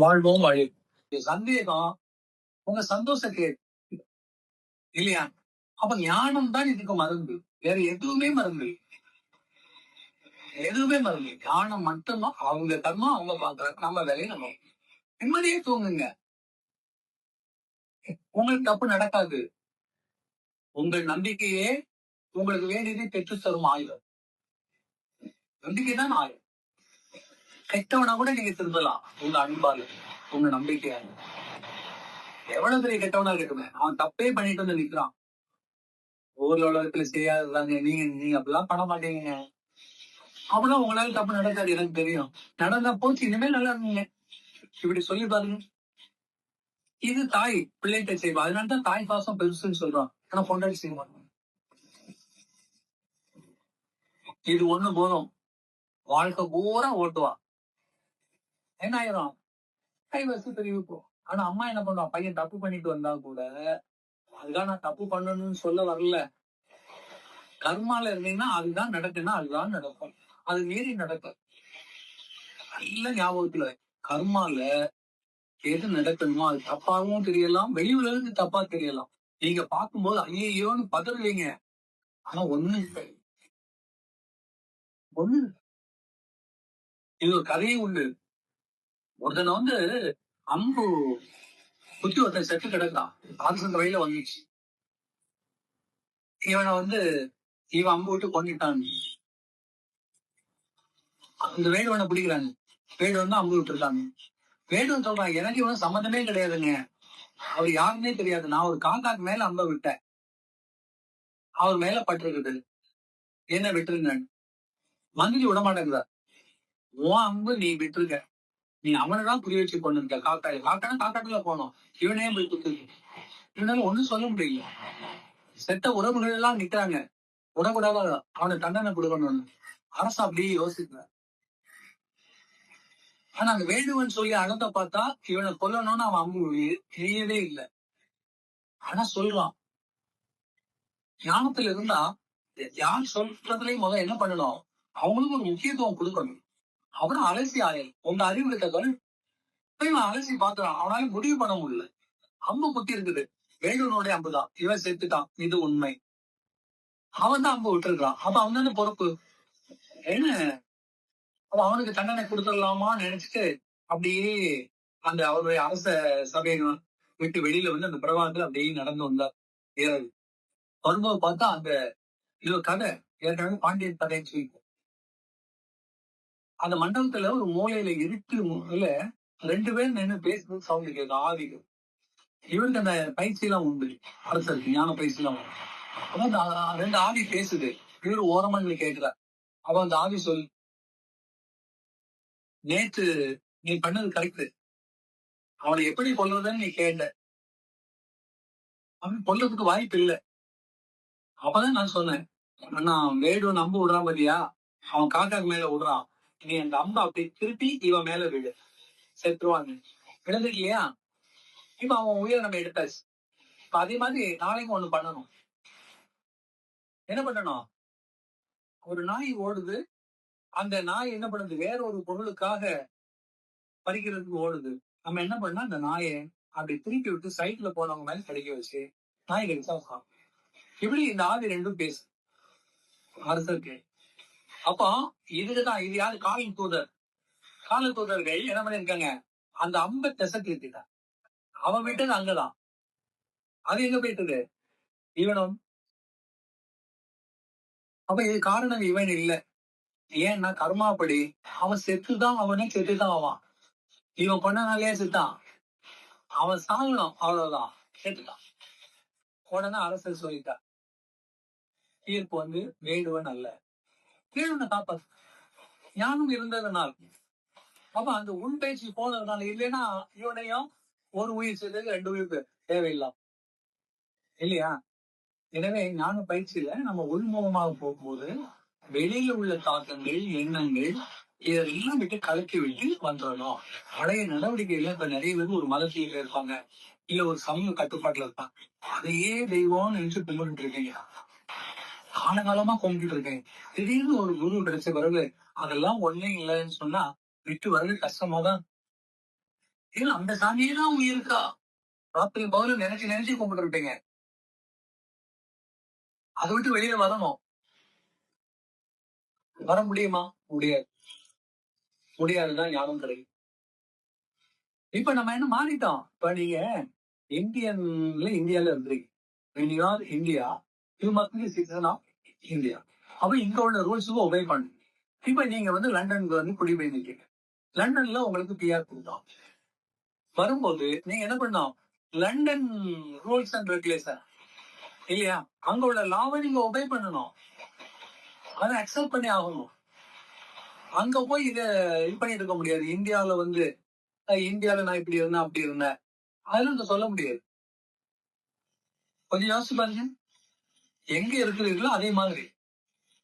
வாழ்வோம் வழி. சந்தேகம் உங்க சந்தோஷத்தை இல்லையா? அப்ப ஞானம் தான் இதுக்கு மருந்து. வேற எதுவுமே மருந்து இல்ல. எதுவுமே மருந்து இல்ல. ஞானம் மட்டும்தான். அவங்க கர்மா அவங்க பாக்குறாங்க. நம்ம வேலையை நம்ம நிம்மதியே தூங்குங்க. உங்களுக்கு தப்பு நடக்காது. உங்கள் நம்பிக்கையே உங்களுக்கு வேண்டியதை பெற்று தரும் ஆயுதம். நம்பிக்கை தான் ஆயுதம். கெட்டவனா கூட நீங்க திருந்தலாம். உங்க அன்பால, உங்க நம்பிக்கையால. எவ்வளவு பெரிய கெட்டவனா இருக்கட்டுமே, அவன் தப்பே பண்ணிட்டு வந்து நிக்கிறான். ஊர்ல உலகத்துல செய்யாததாங்க. நீங்க அப்படிலாம் பண்ண மாட்டீங்க. அப்படிலாம் உங்களால தப்பு நடக்காது, எனக்கு தெரியும். நடந்தா போச்சு, இனிமேல் நல்லா இருந்தீங்க. இப்படி சொல்லி பாருங்க. இது தாய் பிள்ளைகிட்ட செய்வா. அதனாலதான் தாய் பாசம் பெருசுன்னு சொல்றான். ஆனா பொண்டாட்டி செய்வாங்க. இது ஒண்ணு போதும், வாழ்க்கை பூரா ஓட்டுவா. என்ன ஆயிரும்? கைவசு பிரிவு போ. ஆனா அம்மா என்ன பண்ணுவா? பையன் தப்பு பண்ணிட்டு வந்தா கூட, அதுதான் நான் தப்பு பண்ணணும்னு சொல்ல வரல. கர்மால இருந்தீங்கன்னா அதுதான் நடக்குன்னா அதுதான் நடக்கும். அது மீறி நடக்கும். நல்ல ஞாபகத்துல கர்மால எது நடக்கணுமோ அது தப்பாகவும் தெரியலாம், வெளி உலகத்துக்கு தப்பா தெரியலாம். நீங்க பார்க்கும்போது ஐயோன்னு பதறுவீங்க. ஆனா ஒண்ணு இல்லை. ஒண்ணு இல்ல. இது ஒரு கதையே உண்டு. ஒருத்தனை வந்து அம்பு குத்தி ஒருத்தன் செத்து கிடந்தான். அரசன் வழியில வந்துச்சு. இவனை வந்து இவன் அம்பு விட்டு கொண்டுட்டான். அந்த வேடுவனை பிடிக்கிறாங்க. வேடுவன் தான் அம்பு விட்டுருக்காங்க. வேடுவன் சொல்றான், எனக்கு இவன் சம்மந்தமே கிடையாதுங்க. அவர் யாருன்னே தெரியாது. நான் ஒரு காக்காக்கு மேல அம்ப விட்டேன். அவர் மேல பட்டிருக்குது. என்ன விட்டுருங்க. மந்திரி விட மாட்டேங்கிறார். உன் அம்பு நீ விட்டுருக்க. நீ அவனைதான் புரிய வச்சு கொண்டிருக்க. காக்காய் காக்கான காக்காட்டுல போனோம். இவனே போய் குத்துருக்கு. இவனால ஒண்ணும் சொல்ல முடியல. செத்த உறவுகள் எல்லாம் நிக்கிறாங்க. உடக்கூடாத அவனை தண்டனை கொடுக்கணும்னு அரசு அப்படியே யோசிக்கிறார். ஆனா அந்த வேண்டுவன் சொல்லி அழந்த பார்த்தா இவனை கொல்லணும்னு அவன் அம்பு எரியவே இல்லை. ஆனா சொல்றான், ஞானத்துல இருந்தா யார் சொல்றதுலயும் முதல்ல என்ன பண்ணணும்? அவங்களுக்கு ஒரு முக்கியத்துவம் கொடுக்கணும். அவனை அலசி ஆயல் உங்க அறிவு இருக்கவன் அலசி பாக்குறான். அவனால முடிவு பண்ண முடியல. அம்பு குத்தி இருக்குது. வேடுவனுடைய அம்புதான். இவன் செத்துட்டான். இது உண்மை. அவன் தான் அம்பு விட்டுருக்கான். அப்ப அவன் தானே பொறுப்பு. என்ன அப்ப அவனுக்கு தண்டனை கொடுத்துடலாமான்னு நினைச்சிட்டு அப்படியே அந்த அவருடைய அரச சபையை விட்டு வெளியில வந்து அந்த பிரபாகத்துல அப்படியே நடந்து வந்தார். வரும்போது பார்த்தா அந்த இது கதை ஏற்கனவே பாண்டியன் கதைன்னு சொல்லி அந்த மண்டபத்துல ஒரு மூலையில இருட்டு மூலையில 2 பேர் நின்று பேசுறது சவுண்ட் கேட்கும். ஆவிகள். இவருக்கு அந்த பயிற்சி எல்லாம் உண்டு. அரசருக்கு ஞான பயிற்சி எல்லாம் உண்டு. அப்ப அந்த 2 ஆவி பேசுது. இவரு ஓரமா நீ கேட்கிறார். அப்ப அந்த ஆவி சொல், நேற்று நீ பண்ணது கரெக்ட். அவனை எப்படி கொல்றதுன்னு நீ கேட்ட. அவன் கொல்றதுக்கு வாய்ப்பு இல்லை. அப்பதான் நான் சொன்னேன், அண்ணா வேடுவன் அம்பு விடுறான் பாத்தியா, அவன் காக்காக்கு மேல விடுறான். நீ அந்த அம்பு அப்படி திருப்பி இவன் மேல விடு, செத்துருவாங்க. விழுந்துட்டு இல்லையா? இப்ப அவன் உயிரை நம்ம எடுத்தாச்சு. இப்ப அதே மாதிரி நாளைக்கு ஒண்ணு பண்ணணும். என்ன பண்ணணும்? ஒரு நாய் ஓடுது. அந்த நாய் என்ன பண்ணுது? வேற ஒரு பொருளுக்காக பறிக்கிறதுக்கு ஓடுது. நம்ம என்ன பண்ணா அந்த நாயை அப்படி திருப்பி விட்டு சைட்ல போனவங்க மேல கடிக்க வச்சு நாய் கடிச்சா. இப்படி இந்த ஆவி ரெண்டும் பேசு அரசருக்கு. அப்போ இதுக்குதான் இது யாரு? காலின் தூதர். கால தூதர்கள் என்ன பண்ணிருக்காங்க? அந்த அம்பை திசை திருத்திட்டான். அவன் விட்டது அங்கதான். அது எங்க போயிட்டது? இவனும். அப்ப இது காரணம் இவன் இல்ல. ஏன்னா கர்மாப்படி அவன் செத்துதான். அவனே செத்துதான் ஆவான். இவன் பண்ணனாலே செத்தான். அவன் சாகணும், அவ்வளவுதான். செத்துட்டான். உடனே அரசர் சொல்லிட்டான், தீர்ப்பு வந்து வேடுவன் அல்ல, வேடுவனை காப்பாத்து. ஞானம் இருந்ததுனால். அப்ப அந்த உள் பேச்சு போனதுனால. இல்லைன்னா இவனையும் ஒரு உயிர் சேர்த்தது 2 உயிருக்கு தேவையில்லாம் இல்லையா? எனவே ஞான பயிற்சியில நம்ம உள்முகமாக போகும்போது வெளியில உள்ள தாக்கங்கள், எண்ணங்கள் இதெல்லாம் விட்டு கலக்கி விட்டு வந்துடணும். பழைய நடவடிக்கையில இப்ப நிறைய பேர் ஒரு மதத்தில இருப்பாங்க, இல்ல ஒரு சமூக கட்டுப்பாட்டுல இருப்பாங்க. அதையே தெய்வம்னு நினைச்சு கும்பிட்டு இருக்கீங்க. காலகாலமா கும்பிட்டு இருக்கேன். திடீர்னு ஒரு குரு கிடைச்ச பிறகு அதெல்லாம் ஒண்ணே இல்லைன்னு சொன்னா விட்டு வர்றது கஷ்டமா தான். ஏன்னா அந்த சாமியே தான் அவங்க இருக்கா. ராத்திரி பகலும் நினைச்சு நினைச்சு கும்பிட்டு இருப்பீங்க. அதை விட்டு வெளியில வரணும். வர முடியுமா? முடியாது. முடியாதுதான் ஞானம் கிடைக்கும். இப்ப நம்ம என்ன மாறிட்டோம். இப்ப நீங்க இந்தியால இருந்தீங்க. When you are India, you must be citizen of India. அப்ப இங்க உள்ள ரூல்ஸுக்கு ஒபே பண்ணு. இப்ப நீங்க வந்து லண்டனுக்கு வந்து குடிபெயர்ந்தீங்க. லண்டன்ல உங்களுக்கு பிஆர் கொடுத்தோம். வரும்போது நீங்க என்ன பண்ணோம்? லண்டன் ரூல்ஸ் அண்ட் ரெகுலேஷன் இல்லையா, அங்க உள்ள லாவை நீங்க ஒபே பண்ணணும். அதை அக்செப்ட் பண்ணி ஆகணும். அங்க போய் இத இது பண்ணிட்டு இருக்க முடியாது. இந்தியாவில வந்து இந்தியாவில நான் இப்படி இருந்தேன் அப்படி இருந்தேன் அதெல்லாம் சொல்ல முடியாது. கொஞ்சம் யோசிச்சு பாருங்க. எங்க இருக்கிறீர்களோ அதே மாதிரி.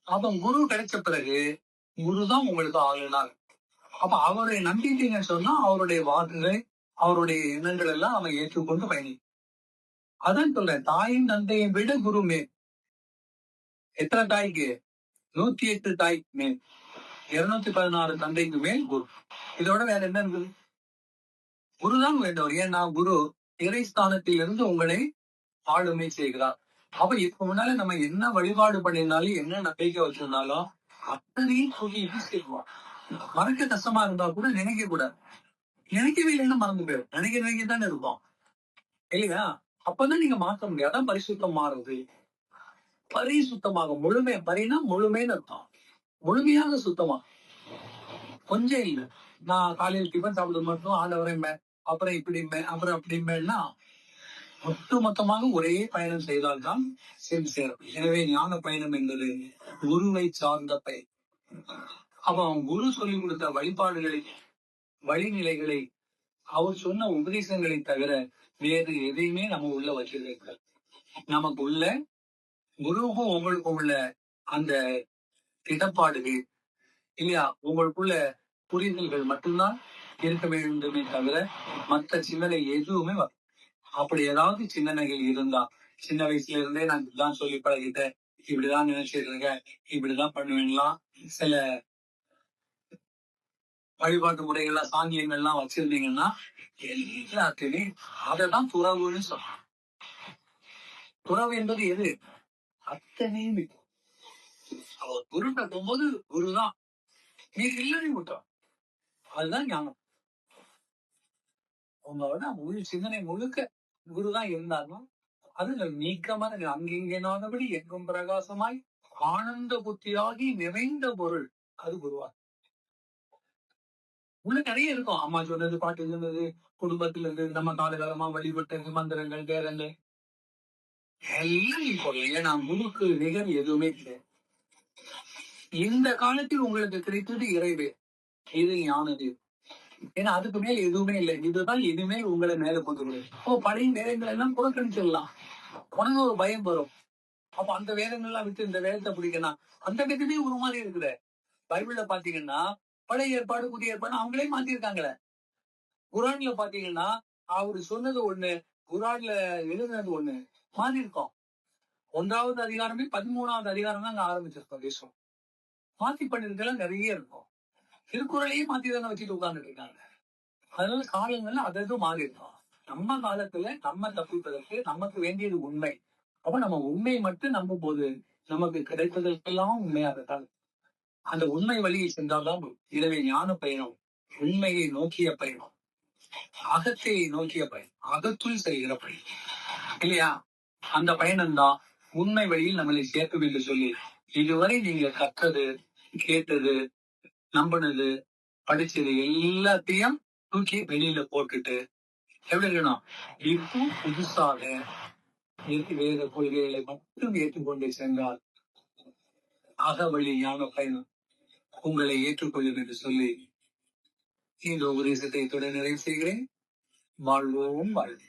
அப்ப குரு கிடைச்ச பிறகு குருதான் உங்களுக்கு ஆளுநர். அப்ப அவரை நம்பிட்டீங்கன்னு சொன்னா அவருடைய வாக்குகளை அவருடைய எண்ணங்கள் எல்லாம் அவன் ஏற்றுக்கொண்டு பயணி. அதான் சொல்றேன், தாயின் தந்தையை விட குரு மேல். எத்தனை தாய்க்கு? 108 தாய்க்கு மேல், 216 தந்தைக்கு மேல் குரு. இதோட வேற என்ன இருக்குது? குருதான் வேண்டவர். ஏன்னா குரு இறைஸ்தானத்தில் இருந்து உங்களை ஆளுமை செய்கிறார். அப்ப இப்ப முன்னால நம்ம என்ன வழிபாடு பண்ணியிருந்தாலும் என்ன நம்பிக்கை வச்சிருந்தாலும் அத்தனையும் சொல்லி செய்வோம். மறக்க கஷ்டமா இருந்தா கூட நினைக்க கூடாது. நினைக்கவே இல்லைன்னா மறந்து போயிடும். நினைக்க தானே இருப்போம் இல்லையா? அப்பதான் நீங்க மாற்ற முடியாது. அதான் பரிசுத்தம் மாறுது. பரிசுத்தமாக முழுமை, பரினா முழுமைன்னு அர்த்தம். முழுமையாக சுத்தமா. கொஞ்சம் இல்லை. நான் காலையில் டிஃபன் சாப்பிட மட்டும் ஆண்டவரைமே, அப்புறம் இப்படிமே, அப்புறம் அப்படிமேன்னா ஒட்டுமொத்தமாக ஒரே பயணம் செய்தால்தான் சென்று சேரும். எனவே ஞான பயணம் என்பது குருவை சார்ந்த பயன். அப்ப அவன் குரு சொல்லிக் கொடுத்த வழிபாடுகளை, வழிநிலைகளை, அவர் சொன்ன உபதேசங்களை தவிர வேறு எதையுமே நம்ம உள்ள வச்சிருக்க. நமக்கு உள்ள குருவுக்கும் உங்களுக்கும் உள்ள அந்த இடப்பாடுகள் இல்லையா, உங்களுக்குள்ள புரிதல்கள் மட்டும்தான் இருக்க வேண்டுமே தவிர மற்ற சிந்தனை எதுவுமே வரும். அப்படி ஏதாவது சிந்தனைகள் இருந்தா, சின்ன வயசுல இருந்தே நான் இப்படிதான் சொல்லி பழகிட்டேன், இப்படிதான் நினைச்சிட்டு இருக்கேன், இப்படிதான் பண்ணுவேன்லாம் சில வழிபாட்டு முறைகள்லாம் சாங்கியங்கள்லாம் வச்சிருந்தீங்கன்னா எல்லாத்தையுமே அதைதான் துறவுன்னு சொல்றோம். துறவு என்பது எது? அத்தனையும் அவர் குரு கட்டும்போது குருதான், நீங்க இல்லைன்னு விட்டோம். அதுதான் ஞானம். உங்களோட முழு சிந்தனை முழுக்க குருதான் இருந்தாலும் அதுல நீக்கமான அங்கிங்கனானபடி எங்கும் பிரகாசமாய் ஆனந்த புத்தியாகி நிறைந்த பொருள் அது குருவா. உள்ள நிறைய இருக்கும். அம்மா சொன்னது, பாட்டு சொன்னது, குடும்பத்துல இருந்து நம்ம காலகாலமா வழிபட்ட மந்திரங்கள், வேதங்கள் எல்லாம் இப்போ. ஏன்னா குருக்கு நிகர் எதுவுமே இல்லை. இந்த காலத்தில் உங்களுக்கு கிடைத்தது இறைவே, இது ஞானது. ஏன்னா அதுக்கு மேல் எதுவுமே இல்லை. இதுதான் எதுவுமே உங்களை மேல கொண்டு. பழைய வேதங்கள் எல்லாம் புறக்கணிச்சிடலாம். உனக்கு ஒரு பயம் வரும். அப்ப அந்த வேதங்கள்லாம் விட்டு இந்த வேதத்தை பிடிக்கணும். அந்த வேதமே ஒரு மாதிரி இருக்குது. பைபிள்ல பாத்தீங்கன்னா பழைய ஏற்பாடு புதிய ஏற்பாடு அவங்களே மாத்திருக்காங்களே. குரான்ல பாத்தீங்கன்னா அவரு சொன்னது ஒண்ணு, குரான்ல எழுதுனது ஒண்ணு, மாறி இருக்கோம். 1வது அதிகாரமே 13வது அதிகாரம் தான் அங்க ஆரம்பிச்சிருக்கோம். தேசம் மாத்தி பண்ணிருக்கலாம் நிறைய இருக்கும். திருக்குறளையும் மாத்தி தானே வச்சுட்டு உட்கார்ந்துட்டு இருக்காங்க. அதனால காலங்கள்ல அது மாறி இருக்கும். நம்ம காலத்துல நம்ம தப்பிப்பதற்கு நமக்கு வேண்டியது உண்மை. அப்ப நம்ம உண்மையை மட்டும் நம்பும் போது நமக்கு கிடைப்பதற்கெல்லாம் உண்மையாகத்தான். அந்த உண்மை வழியை சென்றால்தான். எனவே ஞான பயணம் உண்மையை நோக்கிய பயணம், அகத்தை நோக்கிய பயணம், அகத்துள் செய்கிற பயணம் இல்லையா? அந்த பயணம் தான் உண்மை வழியில் நம்மளை சேர்க்கும் என்று சொல்லி, இதுவரை நீங்க கற்றது, கேட்டது, நம்பினது, படிச்சது எல்லாத்தையும் தூக்கி வெளியில போட்டுட்டு எப்படி இருக்கணும்? இப்போ புதுசாக வேத கொள்கைகளை மட்டும் ஏற்றுக்கொண்டு சென்றால் அகவழி ஞான பயணம் உங்களை ஏற்றுக்கொள்ளும் என்று சொல்லி இந்த உபதேசத்தை தொடர் நிறைவு செய்கிறேன். வாழ்வோம் வாழ்வு.